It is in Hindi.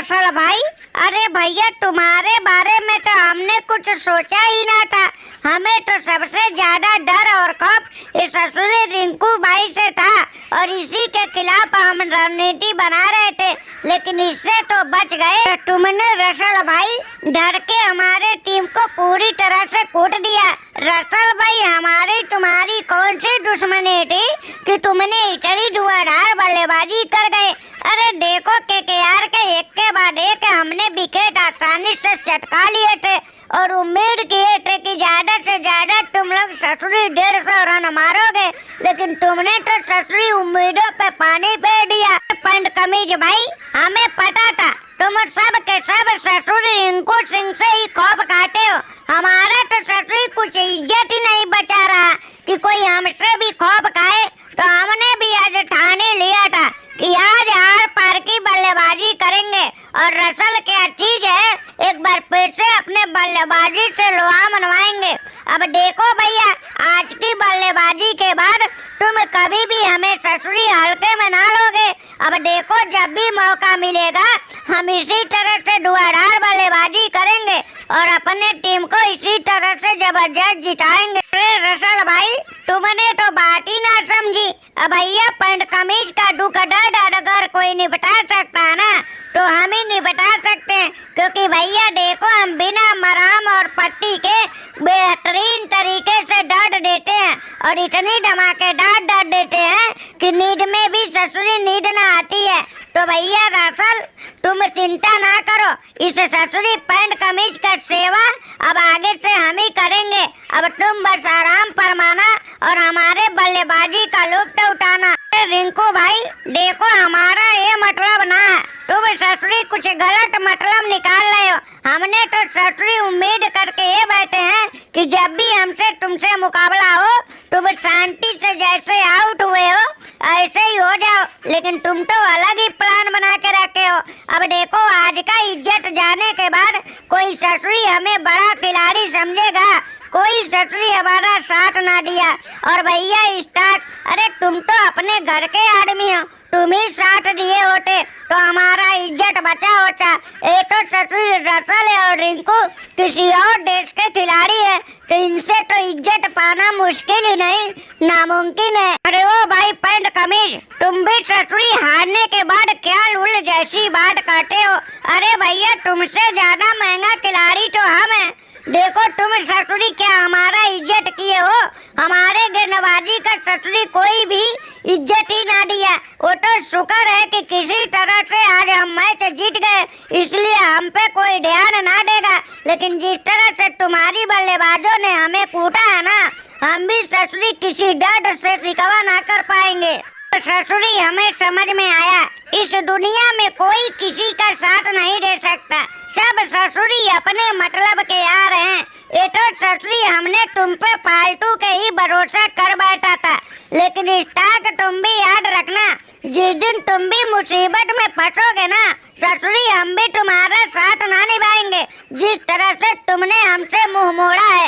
रसल भाई, अरे भैया तुम्हारे बारे में तो हमने कुछ सोचा ही ना था। हमें तो सबसे ज्यादा डर और खौफ इस ससुरे रिंकू भाई से था और इसी के खिलाफ हम रणनीति बना रहे थे, लेकिन इससे तो बच गए। तुमने रसल भाई डर के हमारे टीम को पूरी तरह से कूट दिया। रसल भाई हमारी तुम्हारी कौन सी दुश्मनी थी कि तुमने इतनी धुआंधार बल्लेबाजी कर गए। अरे देखो केकेआर के एक के बाद एक हमने विकेट आसानी से चटका लिए थे और उम्मीद किए थे कि ज्यादा से ज्यादा तुम लोग ससुरी 150 रन मारोगे, लेकिन तुमने तो ससुरी उम्मीदों पे पानी फेर दिया। पंड कमीज भाई, हमें पता था तुम सब के सब ससुरी रिंकू सिंह से ही खौफ खाते हो। हमारा तो ससुरी कुछ इज्जत ही नहीं बचा रहा कि कोई हमसे भी खौफ खाए, तो हमने भी आज ठाने लिया था कि आज आर पार की बल्लेबाजी करेंगे। और रसल क्या चीज है, एक बार फिर से अपने बल्लेबाजी से लोहा मनवाएंगे। अब देखो भैया, आज की बल्लेबाजी के बाद तुम कभी भी हमें ससुरी हल्के में ना लोगे। अब देखो जब भी मौका मिलेगा हम इसी तरह से धुआंधार बल्लेबाजी करेंगे और अपने टीम को इसी तरह से जबरदस्त जिताएंगे। अरे रसल भाई, तुमने तो बात ही ना समझी। अब भैया पैंट कमीज का दुख दर्द अगर कोई निपटा सकता है ना, तो हम ही निपटा सकते हैं, क्योंकि भैया देखो हम बिना मराम और पट्टी के बेहतरीन तरीके से दर्द देते हैं और इतनी धमाकेदार दर्द देते हैं कि नींद में भी ससुरी नींद ना आती है। तो भैया रसल तुम चिंता ना करो, इस ससुरी पैंट कमीज का सेवा अब आगे से हम ही करेंगे। अब तुम बस आराम फरमाना और हमारे बल्लेबाजी का लुत्फ उठाना। रिंकू भाई देखो, हमारा ये मतलब ना है तुम ससुरी कुछ गलत मतलब निकाल रहे हो। हमने तो ससुरी उम्मीद करके ये बैठे हैं कि जब भी हमसे तुमसे मुकाबला हो तुम शांति से जैसे आउट हुए हो ऐसे ही हो जाओ, लेकिन तुम तो अलग ही प्लान बना के रखे हो। अब देखो आज का इज्जत जाने के बाद कोई ससुरी हमें बड़ा खिलाड़ी समझेगा, कोई ससुरी हमारा साथ ना दिया। और भैया स्टार्ट, अरे तुम तो अपने घर के आदमी हो, तुम ही साथ दिए होते तो हमारा इज्जत बचा होता। एक तो ससुरी रसल है और रिंकू किसी और देश के खिलाड़ी है, तो इनसे तो इज्जत पाना मुश्किल ही नहीं नामुमकिन है। अरे ओ भाई पैंट कमीज, तुम भी ससुरी हारने के बाद क्या लूल जैसी बात करते हो। अरे भैया तुमसे ज्यादा महंगा खिलाड़ी तो हम हैं। देखो तुम ससुरी क्या हमारा इज्जत किए हो, हमारे गेंदबाजी का ससुरी कोई भी इज्जत ही ना दिया। वो तो शुक्र है कि किसी तरह से आज हम मैच जीत गए, इसलिए हम पे कोई ध्यान ना देगा। लेकिन जिस तरह से तुम्हारी बल्लेबाजों ने हमें कूटा है ना, हम भी ससुरी किसी दर्द से शिकवा ना कर पाएंगे। ससुरी हमें समझ में आया, इस दुनिया में कोई किसी का साथ नहीं दे सकता, सब ससुरी अपने मतलब के आ रहे हैं। ये तो ससुरी हमने तुम पे फालतू के ही भरोसा कर बैठा था, लेकिन स्टार्क तुम भी याद रखना, जिस दिन तुम भी मुसीबत में फंसोगे ना, ससुरी हम भी तुम्हारा साथ ना निभाएंगे जिस तरह से तुमने हमसे मुंह मोड़ा है।